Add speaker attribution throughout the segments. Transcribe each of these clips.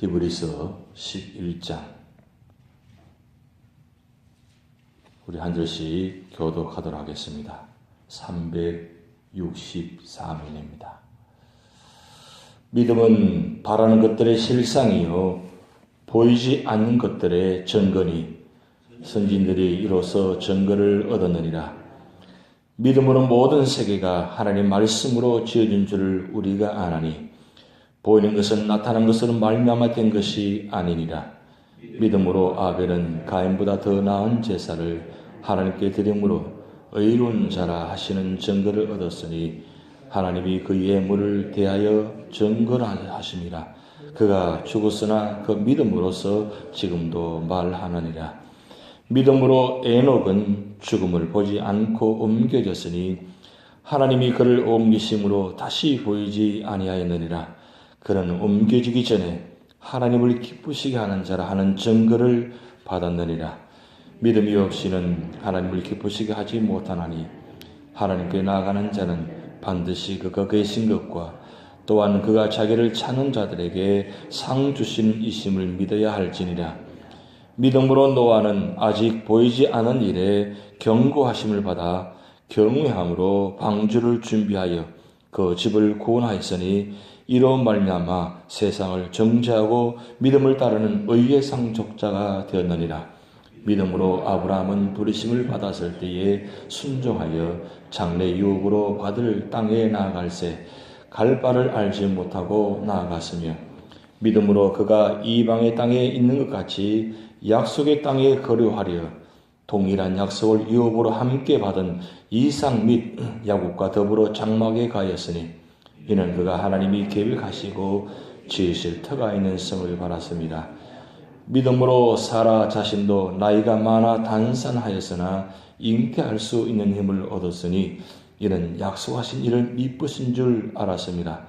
Speaker 1: 히브리서 11장 우리 한 절씩 교독하도록 하겠습니다. 363일입니다. 믿음은 바라는 것들의 실상이요 보이지 않는 것들의 증거니 선진들이 이로써 증거를 얻었느니라. 믿음으로 모든 세계가 하나님 말씀으로 지어진 줄을 우리가 아나니 보이는 것은 나타난 것으로 말미암아 된 것이 아니니라. 믿음으로 아벨은 가인보다 더 나은 제사를 하나님께 드림으로 의로운 자라 하시는 증거를 얻었으니 하나님이 그 예물을 대하여 증거하심이라. 그가 죽었으나 그 믿음으로서 지금도 말하느니라. 믿음으로 에녹은 죽음을 보지 않고 옮겨졌으니 하나님이 그를 옮기심으로 다시 보이지 아니하였느니라. 그는 옮겨지기 전에 하나님을 기쁘시게 하는 자라 하는 증거를 받았느니라. 믿음이 없이는 하나님을 기쁘시게 하지 못하나니 하나님께 나아가는 자는 반드시 그가 계신 것과 또한 그가 자기를 찾는 자들에게 상 주시는 이심을 믿어야 할지니라. 믿음으로 노아는 아직 보이지 않은 일에 경고하심을 받아 경외함으로 방주를 준비하여 그 집을 구원하였으니 이로 말미암아 세상을 정죄하고 믿음을 따르는 의의 상속자가 되었느니라. 믿음으로 아브라함은 부르심을 받았을 때에 순종하여 장래 유업으로 받을 땅에 나아갈새 갈 바를 알지 못하고 나아갔으며 믿음으로 그가 이방의 땅에 있는 것 같이 약속의 땅에 거류하려 동일한 약속을 유업으로 함께 받은 이삭 및 야곱과 더불어 장막에 가였으니 이는 그가 하나님이 계획하시고 지으실 터가 있는 성을 바랐습니다. 믿음으로 사라 자신도 나이가 많아 단산하였으나 잉태할 수 있는 힘을 얻었으니 이는 약속하신 이를 미쁘신 줄 알았습니다.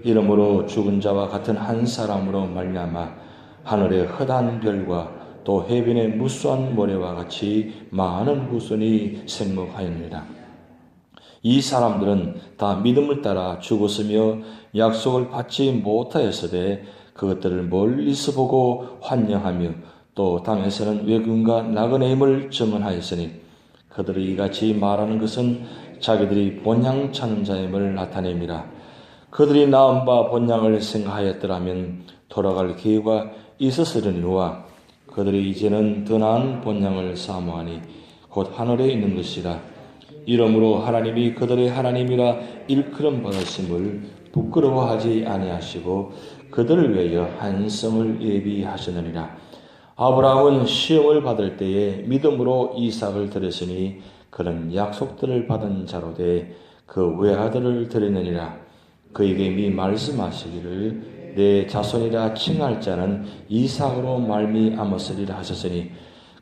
Speaker 1: 이러므로 죽은 자와 같은 한 사람으로 말미암아 하늘의 흩한 별과 또 해변의 무수한 모래와 같이 많은 후손이 생목하였느니라. 이 사람들은 다 믿음을 따라 죽었으며 약속을 받지 못하였으되 그것들을 멀리서 보고 환영하며 또 땅에서는 외근과 나그네 힘을 증언하였으니 그들이 이같이 말하는 것은 자기들이 본향 찾는 자임을 나타냅니다. 그들이 나은 바 본향을 생각하였더라면 돌아갈 기회가 있었으려니와 그들이 이제는 더 나은 본향을 사모하니 곧 하늘에 있는 것이라. 이러므로 하나님이 그들의 하나님이라 일컬음 받으심을 부끄러워하지 아니하시고 그들을 위하여 한 성을 예비하시느니라. 아브라함은 시험을 받을 때에 믿음으로 이삭을 드렸으니 그는 약속들을 받은 자로 돼 그 외아들을 드리느니라. 그에게 미 말씀하시기를 내 자손이라 칭할 자는 이삭으로 말미암았으리라 하셨으니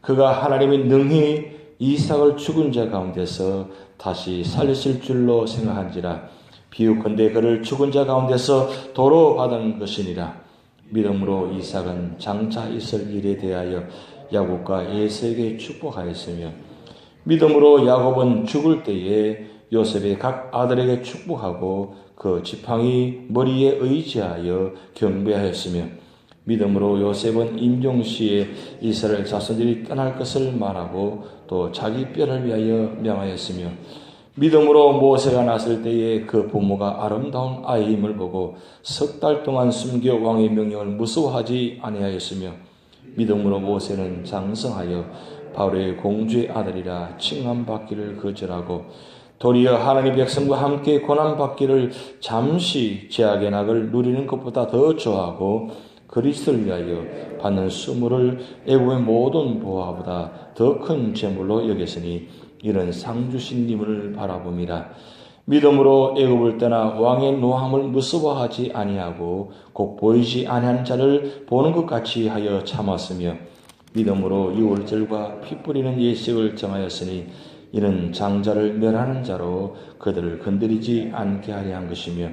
Speaker 1: 그가 하나님이 능히 이삭을 죽은 자 가운데서 다시 살리실 줄로 생각한지라. 비유컨대 그를 죽은 자 가운데서 도로 받은 것이니라. 믿음으로 이삭은 장차 있을 일에 대하여 야곱과 에서에게 축복하였으며 믿음으로 야곱은 죽을 때에 요셉의 각 아들에게 축복하고 그 지팡이 머리에 의지하여 경배하였으며 믿음으로 요셉은 임종시에 이스라엘 자손들이 떠날 것을 말하고 또 자기 뼈를 위하여 명하였으며 믿음으로 모세가 났을 때에 그 부모가 아름다운 아이임을 보고 석 달 동안 숨겨 왕의 명령을 무서워하지 아니하였으며 믿음으로 모세는 장성하여 바로의 공주의 아들이라 칭함받기를 거절하고 도리어 하나님 백성과 함께 고난받기를 잠시 죄악의 낙을 누리는 것보다 더 좋아하고 그리스도를 위하여 받는 수모를 애국의 모든 보화보다 더 큰 재물로 여겼으니 이런 상 주신 님을 바라봄이라. 믿음으로 애굽을 떠나 왕의 노함을 무서워하지 아니하고 곧 보이지 아니하는 자를 보는 것 같이 하여 참았으며 믿음으로 유월절과 피 뿌리는 예식을 정하였으니 이는 장자를 멸하는 자로 그들을 건드리지 않게 하려 한 것이며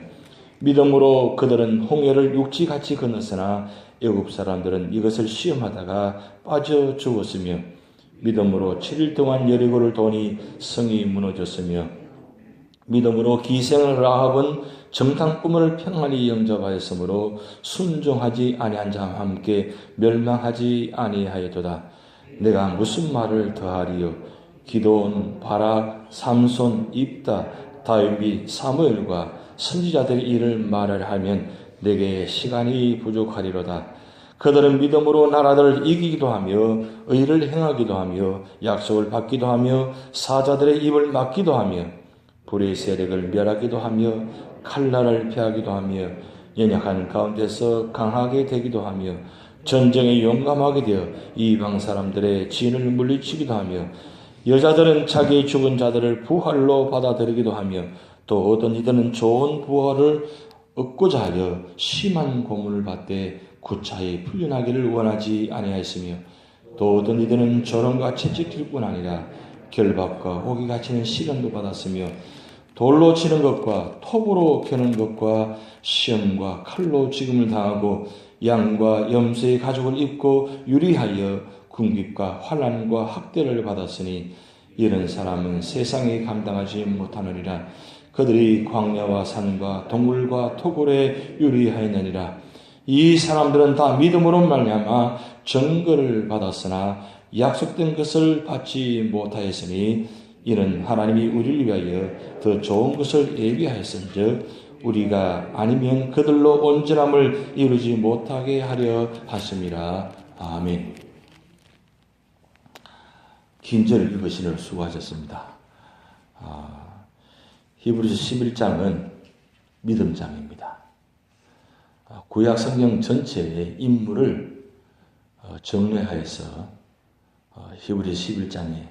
Speaker 1: 믿음으로 그들은 홍해를 육지같이 건넜으나 애굽 사람들은 이것을 시험하다가 빠져 죽었으며 믿음으로 7일 동안 여리고를 도니 성이 무너졌으며 믿음으로 기생을 라합은 정탐 꿈을 평안히 영접하였으므로 순종하지 아니한 자와 함께 멸망하지 아니하였도다. 내가 무슨 말을 더하리요? 기도온, 바락, 삼손, 입다, 다윗, 사무엘과 선지자들의 일을 말하려 하면 내게 시간이 부족하리로다. 그들은 믿음으로 나라들을 이기기도 하며 의를 행하기도 하며 약속을 받기도 하며 사자들의 입을 막기도 하며 불의 세력을 멸하기도 하며 칼날을 피하기도 하며 연약한 가운데서 강하게 되기도 하며 전쟁에 용감하게 되어 이방 사람들의 진을 물리치기도 하며 여자들은 자기의 죽은 자들을 부활로 받아들이기도 하며 또 어떤 이들은 좋은 부활을 얻고자 하여 심한 고문을 받되 구차히 풀려나기를 원하지 아니하였으며 또 어떤 이들은 조롱과 채찍질 뿐 아니라 결박과 혹이 갇히는 시련도 받았으며 돌로 치는 것과 톱으로 겨는 것과 시험과 칼로 죽임을 당하고 양과 염소의 가죽을 입고 유리하여 궁핍과 환난과 학대를 받았으니 이런 사람은 세상에 감당하지 못하느니라. 그들이 광야와 산과 동굴과 토굴에 유리하였느니라. 이 사람들은 다 믿음으로 말미암아 증거를 받았으나 약속된 것을 받지 못하였으니 이는 하나님이 우리를 위하여 더 좋은 것을 예비하였은즉 우리가 아니면 그들로 온전함을 이루지 못하게 하려 하심이라. 아멘. 긴 절을 읽으시느라 수고하셨습니다. 히브리서 11장은 믿음장입니다. 구약 성경 전체의 인물을 정리하여서 히브리서 11장에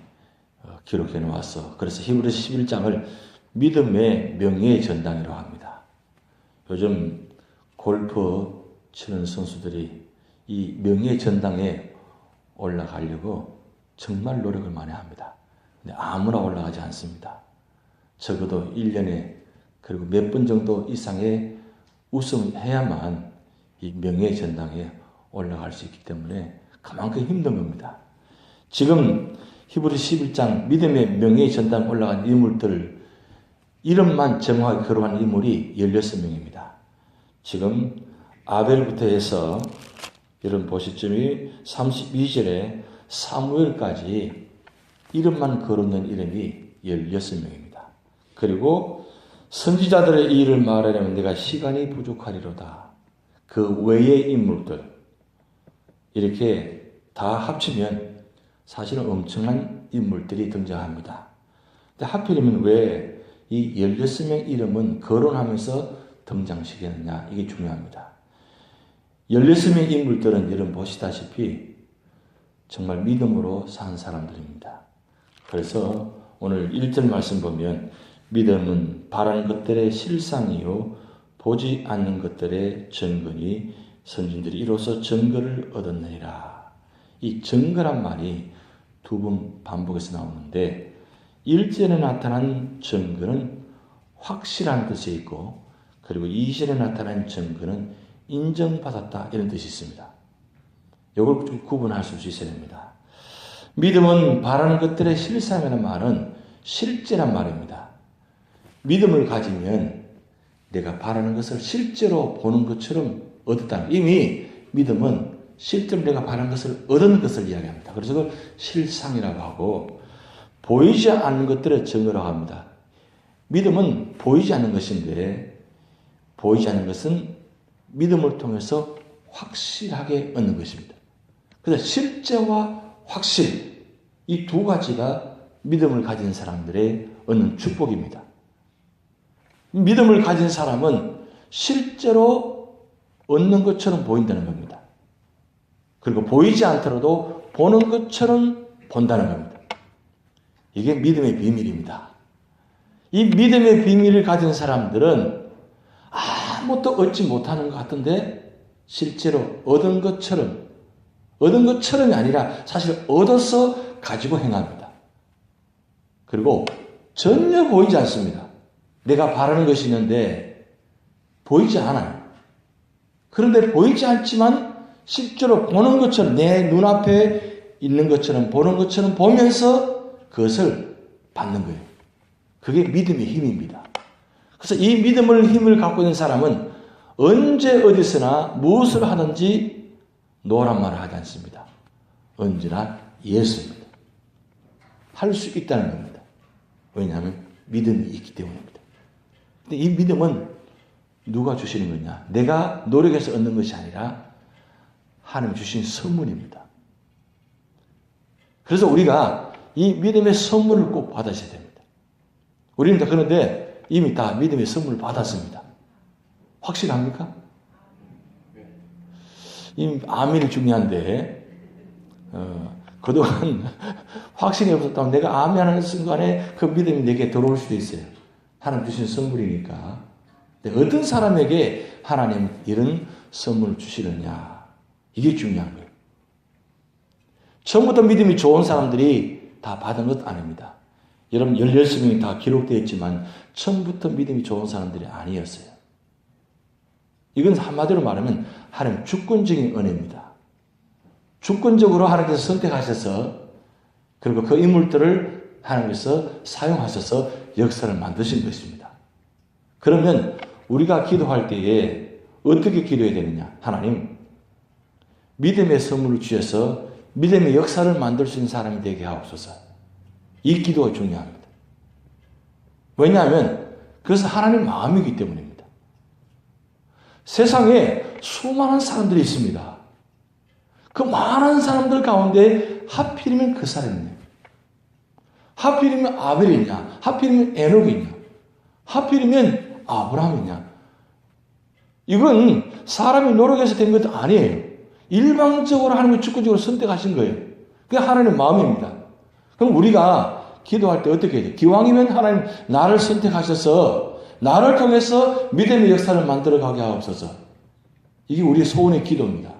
Speaker 1: 기록해 놓았어. 그래서 히브리서 11장을 믿음의 명예의 전당이라고 합니다. 요즘 골프 치는 선수들이 이 명예의 전당에 올라가려고 정말 노력을 많이 합니다. 근데 아무나 올라가지 않습니다. 적어도 1년에 그리고 몇 번 정도 이상의 우승해야만 이 명예의 전당에 올라갈 수 있기 때문에 그만큼 힘든 겁니다. 지금 히브리서 11장 믿음의 명예의 전당에 올라간 인물들 이름만 정확하게 거론한 인물이 16명입니다. 지금 아벨부터 해서 여러분 보시점이 32절에 사무엘까지 이름만 거론된 이름이 16명입니다. 그리고 선지자들의 일을 말하려면 내가 시간이 부족하리로다. 그 외의 인물들 이렇게 다 합치면 사실은 엄청난 인물들이 등장합니다. 근데 하필이면 왜 이 16명 이름은 거론하면서 등장시켰느냐 이게 중요합니다. 16명 인물들은 여러분 보시다시피 정말 믿음으로 산 사람들입니다. 그래서 오늘 1절 말씀 보면 믿음은 바라는 것들의 실상이요 보지 않는 것들의 증거니 선진들이 이로써 증거를 얻었느니라. 이 증거란 말이 두 번 반복해서 나오는데 1절에 나타난 증거는 확실한 뜻이 있고 그리고 2절에 나타난 증거는 인정받았다 이런 뜻이 있습니다. 이걸 좀 구분할 수 있어야 됩니다. 믿음은 바라는 것들의 실상이라는 말은 실제란 말입니다. 믿음을 가지면 내가 바라는 것을 실제로 보는 것처럼 얻었다. 이미 믿음은 실제로 내가 바라는 것을 얻은 것을 이야기합니다. 그래서 그걸 실상이라고 하고 보이지 않는 것들의 증거라고 합니다. 믿음은 보이지 않는 것인데 보이지 않는 것은 믿음을 통해서 확실하게 얻는 것입니다. 그래서 실제와 확실 이 두 가지가 믿음을 가진 사람들의 얻는 축복입니다. 믿음을 가진 사람은 실제로 얻는 것처럼 보인다는 겁니다. 그리고 보이지 않더라도 보는 것처럼 본다는 겁니다. 이게 믿음의 비밀입니다. 이 믿음의 비밀을 가진 사람들은 아무것도 얻지 못하는 것 같은데 실제로 얻은 것처럼이 아니라 사실 얻어서 가지고 행합니다. 그리고 전혀 보이지 않습니다. 내가 바라는 것이 있는데 보이지 않아요. 그런데 보이지 않지만 실제로 보는 것처럼 내 눈앞에 있는 것처럼 보는 것처럼 보면서 그것을 받는 거예요. 그게 믿음의 힘입니다. 그래서 이 믿음을 힘을 갖고 있는 사람은 언제 어디서나 무엇을 하든지 노란 말을 하지 않습니다. 언제나 예수입니다. 할 수 있다는 겁니다. 왜냐하면 믿음이 있기 때문입니다. 근데 이 믿음은 누가 주시는 거냐? 내가 노력해서 얻는 것이 아니라 하나님 주신 선물입니다. 그래서 우리가 이 믿음의 선물을 꼭 받으셔야 됩니다. 우리는 다 그런데 이미 다 믿음의 선물을 받았습니다. 확실합니까? 이 아멘이 중요한데 그동안 확신이 없었다면 내가 아멘하는 순간에 그 믿음이 내게 들어올 수도 있어요. 하나님 주신 선물이니까. 근데 어떤 사람에게 하나님 이런 선물을 주시느냐, 이게 중요한 거예요. 처음부터 믿음이 좋은 사람들이 다 받은 것 아닙니다. 여러분 16명이 다 기록되어 있지만 처음부터 믿음이 좋은 사람들이 아니었어요. 이건 한마디로 말하면 하나님 주권적인 은혜입니다. 주권적으로 하나님께서 선택하셔서 그리고 그 인물들을 하나님께서 사용하셔서 역사를 만드신 것입니다. 그러면 우리가 기도할 때에 어떻게 기도해야 되느냐? 하나님, 믿음의 선물을 주셔서 믿음의 역사를 만들 수 있는 사람이 되게 하옵소서. 이 기도가 중요합니다. 왜냐하면 그것은 하나님 마음이기 때문입니다. 세상에 수많은 사람들이 있습니다. 그 많은 사람들 가운데 하필이면 그 사람이냐? 하필이면 아벨이냐? 하필이면 에녹이냐? 하필이면 아브라함이냐? 이건 사람이 노력해서 된 것도 아니에요. 일방적으로 하나님이 주권적으로 선택하신 거예요. 그게 하나님의 마음입니다. 그럼 우리가 기도할 때 어떻게 해야 돼요? 기왕이면 하나님 나를 선택하셔서 나를 통해서 믿음의 역사를 만들어가게 하옵소서. 이게 우리의 소원의 기도입니다.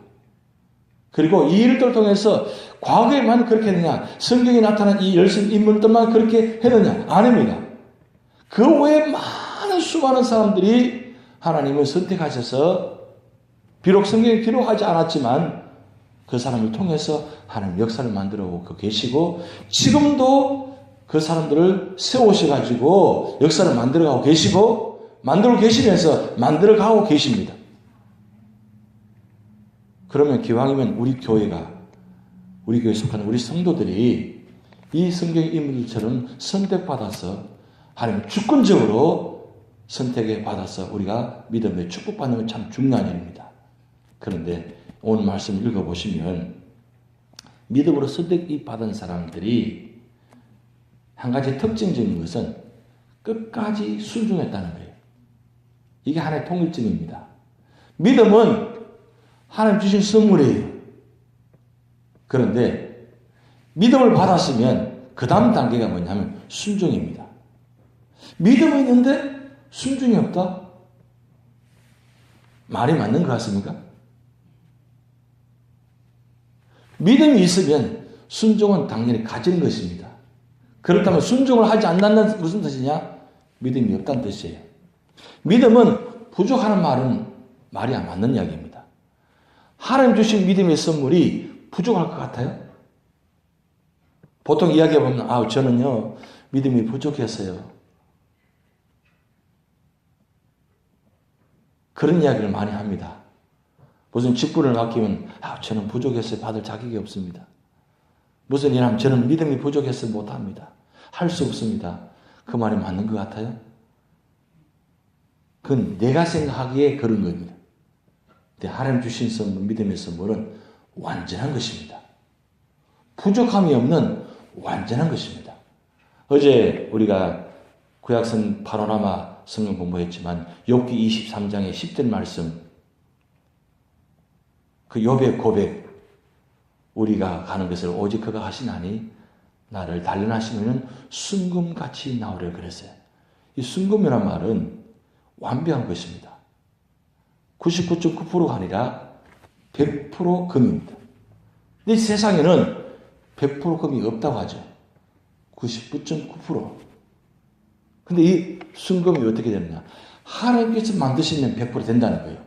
Speaker 1: 그리고 이 일들을 통해서 과거에만 그렇게 했느냐, 성경에 나타난 이 열심 인물들만 그렇게 했느냐, 아닙니다. 그 외에 많은 수많은 사람들이 하나님을 선택하셔서 비록 성경에 기록하지 않았지만 그 사람을 통해서 하나님 역사를 만들어 오고 계시고 지금도 그 사람들을 세우셔가지고 역사를 만들어가고 계시고 만들어 계시면서 만들어가고 계십니다. 그러면 기왕이면 우리 교회가 우리 교회에 속하는 우리 성도들이 이 성경 인물들처럼 선택받아서 하나님 주권적으로 선택에 받아서 우리가 믿음에 축복받는 건 참 중요한 일입니다. 그런데 오늘 말씀 읽어보시면 믿음으로 선택이 받은 사람들이 한 가지 특징적인 것은 끝까지 순종했다는 거예요. 이게 하나의 통일점입니다. 믿음은 하나님 주신 선물이에요. 그런데 믿음을 받았으면 그 다음 단계가 뭐냐면 순종입니다. 믿음이 있는데 순종이 없다? 말이 맞는 것 같습니까? 믿음이 있으면 순종은 당연히 가지는 것입니다. 그렇다면 순종을 하지 않는다는 무슨 뜻이냐? 믿음이 없다는 뜻이에요. 믿음은 부족하는 말은 말이 안 맞는 이야기입니다. 하나님 주신 믿음의 선물이 부족할 것 같아요? 보통 이야기해보면 저는요 믿음이 부족했어요. 그런 이야기를 많이 합니다. 무슨 직분을 맡기면 저는 부족해서 받을 자격이 없습니다. 무슨 일 하면 저는 믿음이 부족해서 못합니다. 할 수 없습니다. 그 말이 맞는 것 같아요? 그건 내가 생각하기에 그런 겁니다. 근데 하나님 주신 선물, 믿음의 선물은 완전한 것입니다. 부족함이 없는 완전한 것입니다. 어제 우리가 구약성 파노라마 성경 공부했지만 욥기 23장의 10절 말씀, 그 욥의 고백, 우리가 가는 것을 오직 그가 하시나니 나를 단련하시면 순금같이 나오려 그랬어요. 이 순금이란 말은 완벽한 것입니다. 99.9%가 아니라 100% 금입니다. 근데 세상에는 100% 금이 없다고 하죠. 99.9%. 근데 이 순금이 어떻게 되느냐? 하나님께서 만드시면 100% 된다는 거예요.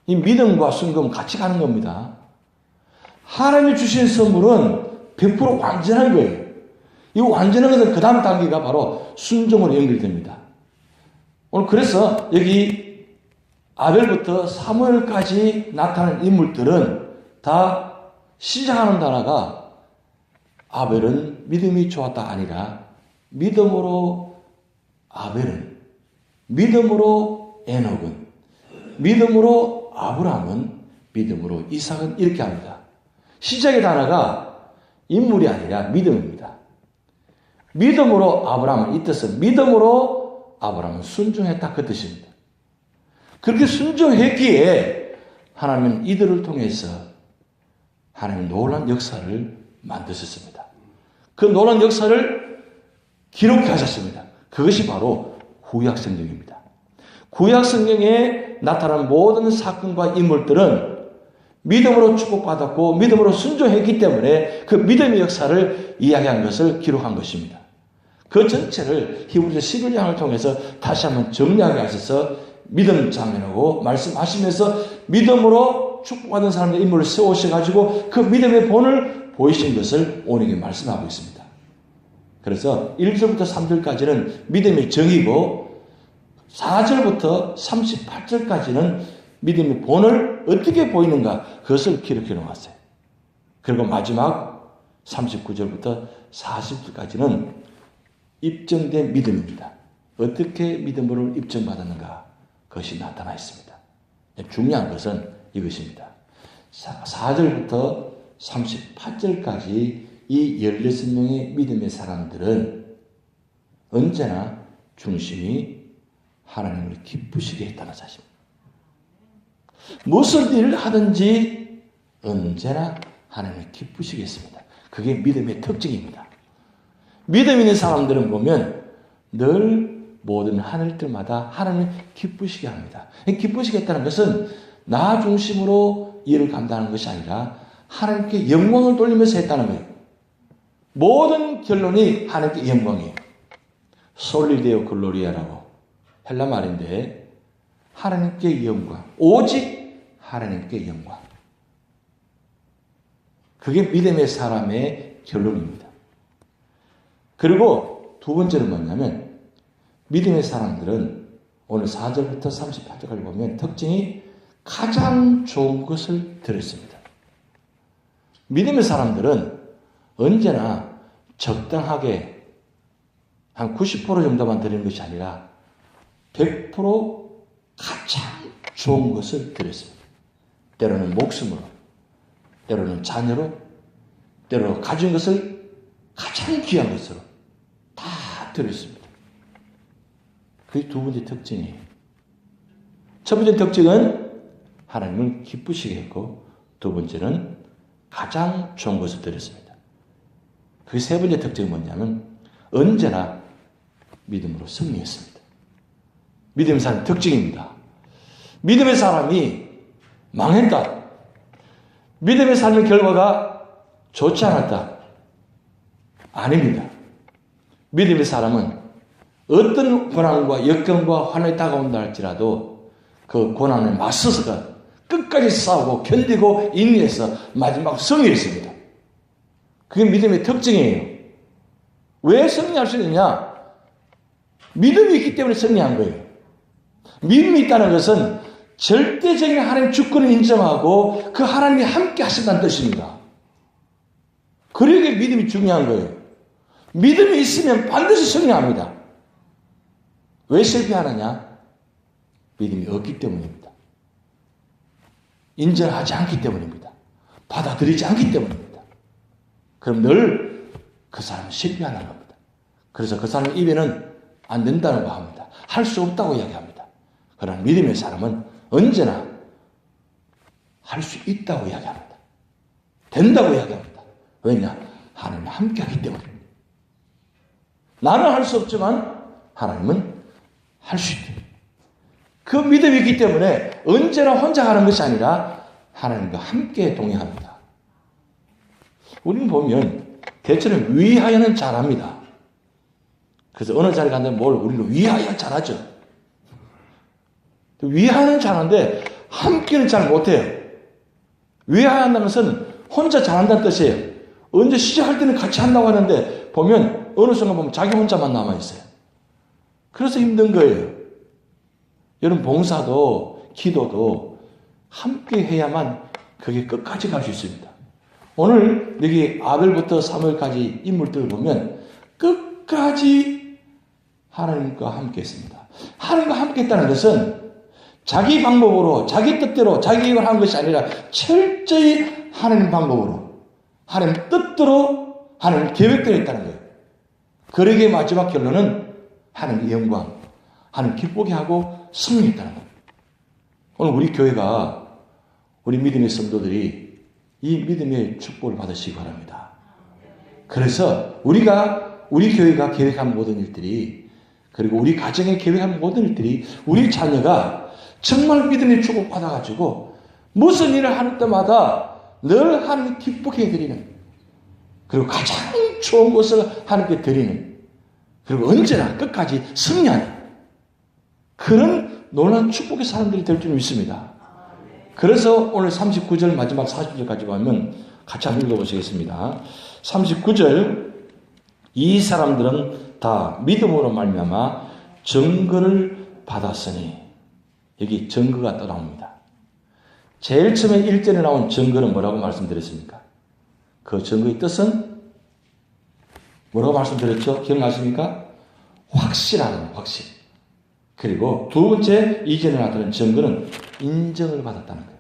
Speaker 1: 이 믿음과 순금은 같이 가는 겁니다. 하나님이 주신 선물은 100% 완전한 거예요. 이 완전한 것은 그 다음 단계가 바로 순종으로 연결됩니다. 오늘 그래서 여기 아벨부터 사무엘까지 나타나는 인물들은 다 시작하는 단어가 아벨은 믿음이 좋았다 아니라 믿음으로 아벨은, 믿음으로 에녹은, 믿음으로 아브라함은, 믿음으로 이삭은 이렇게 합니다. 시작의 단어가 인물이 아니라 믿음입니다. 믿음으로 아브라함은 이 뜻은 믿음으로 아브라함은 순종했다 그 뜻입니다. 그렇게 순종했기에 하나님은 이들을 통해서 하나님은 놀라운 역사를 만드셨습니다. 그 놀라운 역사를 기록하셨습니다. 그것이 바로 구약성경입니다. 구약성경에 나타난 모든 사건과 인물들은 믿음으로 축복받았고 믿음으로 순종했기 때문에 그 믿음의 역사를 이야기한 것을 기록한 것입니다. 그 전체를 히브리서 11장을 통해서 다시 한번 정리하게 하셔서 믿음 장면하고 말씀하시면서 믿음으로 축복받은 사람들의 인물을 세우셔가지고 그 믿음의 본을 보이신 것을 오늘에 말씀하고 있습니다. 그래서 1절부터 3절까지는 믿음의 정의고 4절부터 38절까지는 믿음의 본을 어떻게 보이는가 그것을 기록해 놓았어요. 그리고 마지막 39절부터 40절까지는 입증된 믿음입니다. 어떻게 믿음으로 입증받았는가 그것이 나타나 있습니다. 중요한 것은 이것입니다. 4절부터 38절까지 이 16명의 믿음의 사람들은 언제나 중심이 하나님을 기쁘시게 했다는 사실입니다. 무슨 일을 하든지 언제나 하나님을 기쁘시게 했습니다. 그게 믿음의 특징입니다. 믿음 있는 사람들은 보면 늘 모든 하늘들마다 하나님을 기쁘시게 합니다. 기쁘시게 했다는 것은 나 중심으로 일을 감당하는 것이 아니라 하나님께 영광을 돌리면서 했다는 거예요. 모든 결론이 하나님께 영광이에요. 솔리데오 글로리아라고 헬라 말인데 하나님께 영광, 오직 하나님께 영광. 그게 믿음의 사람의 결론입니다. 그리고 두 번째는 뭐냐면 믿음의 사람들은 오늘 4절부터 38절까지 보면 특징이 가장 좋은 것을 들었습니다. 믿음의 사람들은 언제나 적당하게 한 90% 정도만 드리는 것이 아니라 100% 가장 좋은 것을 드렸습니다. 때로는 목숨으로, 때로는 자녀로, 때로 가진 것을 가장 귀한 것으로 다 드렸습니다. 그게 두 번째 특징이에요. 첫 번째 특징은 하나님을 기쁘시게 했고 두 번째는 가장 좋은 것을 드렸습니다. 그 세 번째 특징은 뭐냐면 언제나 믿음으로 승리했습니다. 믿음의 사람의 특징입니다. 믿음의 사람이 망했다. 믿음의 삶의 결과가 좋지 않았다. 아닙니다. 믿음의 사람은 어떤 고난과 역경과 환난이 다가온다 할지라도 그 고난에 맞서서 끝까지 싸우고 견디고 인내해서 마지막 승리했습니다. 그게 믿음의 특징이에요. 왜 승리할 수 있느냐? 믿음이 있기 때문에 승리한 거예요. 믿음이 있다는 것은 절대적인 하나님의 주권을 인정하고 그 하나님이 함께 하신다는 뜻입니다. 그러기에 믿음이 중요한 거예요. 믿음이 있으면 반드시 승리합니다. 왜 실패하느냐? 믿음이 없기 때문입니다. 인정하지 않기 때문입니다. 받아들이지 않기 때문입니다. 그럼 늘 그 사람은 실패하는 겁니다. 그래서 그 사람 입에는 안 된다고 합니다. 할 수 없다고 이야기합니다. 그러나 믿음의 사람은 언제나 할 수 있다고 이야기합니다. 된다고 이야기합니다. 왜냐? 하나님이 함께하기 때문입니다. 나는 할 수 없지만 하나님은 할 수 있다. 그 믿음이 있기 때문에 언제나 혼자 가는 것이 아니라 하나님과 함께 동행합니다. 우리는 보면 대체는 위하여는 잘합니다. 그래서 어느 자리에 간다면 뭘 우리는 위하여 잘하죠. 위하여는 잘하는데 함께는 잘 못해요. 위하여 한다는 것은 혼자 잘한다는 뜻이에요. 언제 시작할 때는 같이 한다고 하는데 보면 어느 순간 보면 자기 혼자만 남아있어요. 그래서 힘든 거예요. 여러분 봉사도 기도도 함께 해야만 그게 끝까지 갈 수 있습니다. 오늘 여기 아벨부터 사무엘까지 인물들을 보면 끝까지 하나님과 함께 했습니다. 하나님과 함께 했다는 것은 자기 방법으로 자기 뜻대로 자기 계획을 한 것이 아니라 철저히 하나님 방법으로 하나님 뜻대로 하나님 계획대로 했다는 거예요. 그러기에 마지막 결론은 하나님의 영광, 하나님 기쁘게 하고 승리했다는 거예요. 오늘 우리 교회가 우리 믿음의 성도들이 이 믿음의 축복을 받으시기 바랍니다. 그래서 우리 교회가 계획한 모든 일들이 그리고 우리 가정에 계획한 모든 일들이 우리 자녀가 정말 믿음의 축복 받아가지고 무슨 일을 하는 때마다 늘 하나님 기쁘게 해드리는 그리고 가장 좋은 것을 하나님께 드리는 그리고 언제나 끝까지 승리하는 그런 놀라운 축복의 사람들이 될 줄 믿습니다. 그래서 오늘 39절 마지막 40절까지 보면 같이 한번 읽어보시겠습니다. 39절 이 사람들은 다 믿음으로 말미암아 증거를 받았으니 여기 증거가 또 나옵니다. 제일 처음에 1절에 나온 증거는 뭐라고 말씀드렸습니까? 그 증거의 뜻은 뭐라고 말씀드렸죠? 기억나십니까? 확실하다는 확실. 그리고 두 번째 2절에 나타난 증거는 인정을 받았다는 거예요.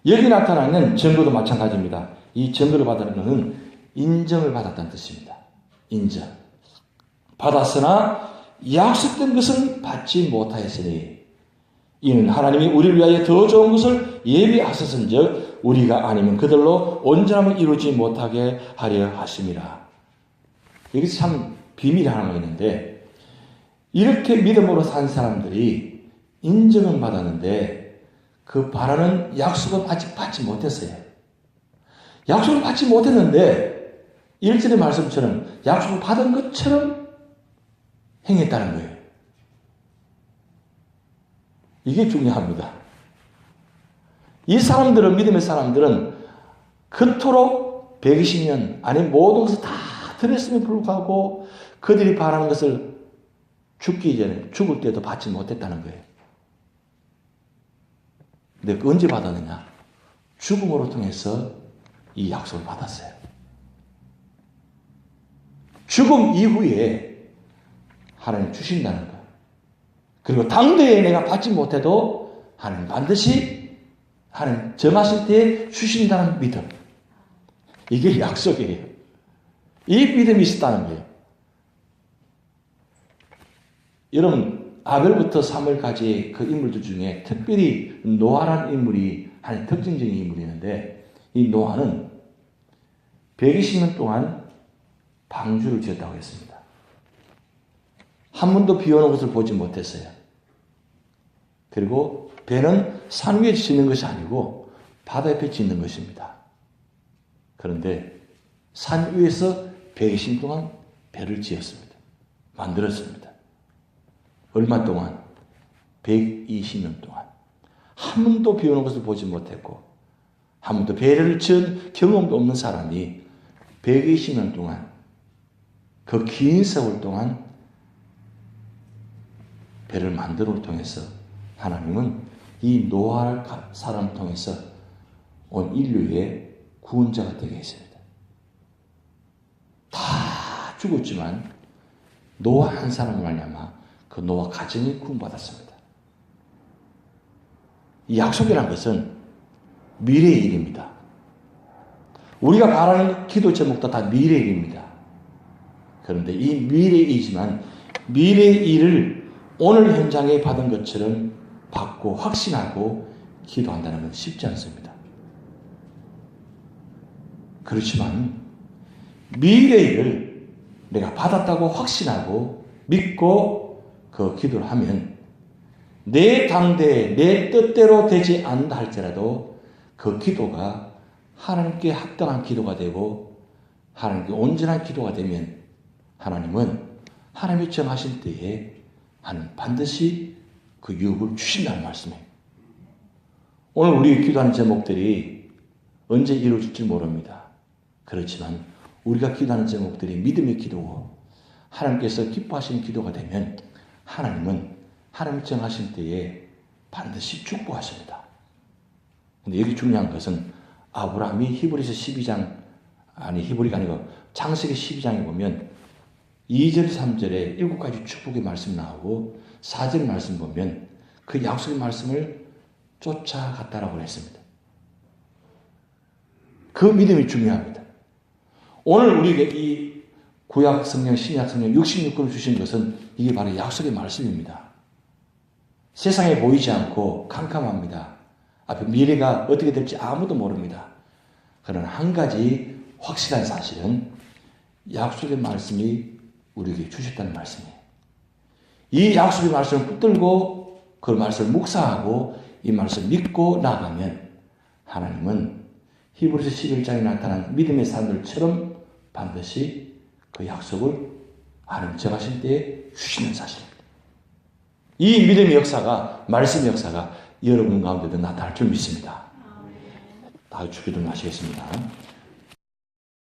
Speaker 1: 여기 나타나는 증거도 마찬가지입니다. 이 증거를 받았다는 것은 인정을 받았다는 뜻입니다. 인정. 받았으나 약속된 것은 받지 못하였으니 이는 하나님이 우리를 위하여 더 좋은 것을 예비하셨은즉 우리가 아니면 그들로 온전함을 이루지 못하게 하려 하심이라. 여기서 참 비밀이 하나가 있는데 이렇게 믿음으로 산 사람들이 인정은 받았는데 그 바라는 약속은 아직 받지 못했어요. 약속을 받지 못했는데 1절의 말씀처럼 약속을 받은 것처럼 행했다는 거예요. 이게 중요합니다. 이 사람들은 믿음의 사람들은 그토록 120년 아니 모든 것을 다 들었음에 불구하고 그들이 바라는 것을 죽기 전에 죽을 때도 받지 못했다는 거예요. 근데 언제 받았느냐? 죽음으로 통해서 이 약속을 받았어요. 죽음 이후에 하나님 주신다는 거. 그리고 당대에 내가 받지 못해도 하나님 반드시 하나님 정하실 때에 주신다는 믿음. 이게 약속이에요. 이 믿음이 있었다는 거예요. 여러분 아벨부터 사무엘까지 그 인물들 중에 특별히 노아라는 인물이 하나의 특징적인 인물이 있는데 이 노아는 120년 동안 방주를 지었다고 했습니다. 한 번도 비 오는 것을 보지 못했어요. 그리고 배는 산 위에 짓는 것이 아니고 바다 옆에 짓는 것입니다. 그런데 산 위에서 120년 동안 배를 지었습니다. 만들었습니다. 얼마 동안? 120년 동안. 한 번도 비 오는 것을 보지 못했고 한 번도 배를 지은 경험도 없는 사람이 120년 동안 그 긴 세월 동안 배를 만들어를 통해서 하나님은 이 노아 사람을 통해서 온 인류의 구원자가 되게 했습니다. 다 죽었지만 노아 한 사람을 말미암아 그 노아 가정이 구원받았습니다. 이 약속이라는 것은 미래의 일입니다. 우리가 바라는 기도 제목도 다 미래의 일입니다. 그런데 이 미래의 일이지만 미래의 일을 오늘 현장에 받은 것처럼 받고 확신하고 기도한다는 건 쉽지 않습니다. 그렇지만 미래의 일을 내가 받았다고 확신하고 믿고 그 기도를 하면 내 당대에 내 뜻대로 되지 않는다 할지라도 그 기도가 하나님께 합당한 기도가 되고 하나님께 온전한 기도가 되면 하나님은 하나님이 정하실 때에 하나님 반드시 그 유업을 주신다는 말씀이에요. 오늘 우리 기도하는 제목들이 언제 이루어질지 모릅니다. 그렇지만 우리가 기도하는 제목들이 믿음의 기도고 하나님께서 기뻐하시는 기도가 되면 하나님은 하나님 정하신 때에 반드시 축복하십니다. 근데 여기 중요한 것은 아브라함이 히브리서 12장, 히브리가 아니고 창세기 12장에 보면 2절, 3절에 7가지 축복의 말씀 나오고 4절 말씀 보면 그 약속의 말씀을 쫓아갔다라고 했습니다. 그 믿음이 중요합니다. 오늘 우리에게 이 구약 성경, 신약 성경 66권을 주신 것은 이게 바로 약속의 말씀입니다. 세상에 보이지 않고 캄캄합니다. 앞에 미래가 어떻게 될지 아무도 모릅니다. 그러나 한 가지 확실한 사실은 약속의 말씀이 우리에게 주셨다는 말씀이에요. 이 약속의 말씀을 붙들고 그 말씀을 묵상하고 이 말씀을 믿고 나가면 하나님은 히브리서 11장에 나타난 믿음의 사람들처럼 반드시 그 약속을 하나님 정하신 때에 주시는 사실입니다. 이 믿음의 역사가, 말씀의 역사가 여러분 가운데도 나타날 줄 믿습니다. 다 주기도 하시겠습니다.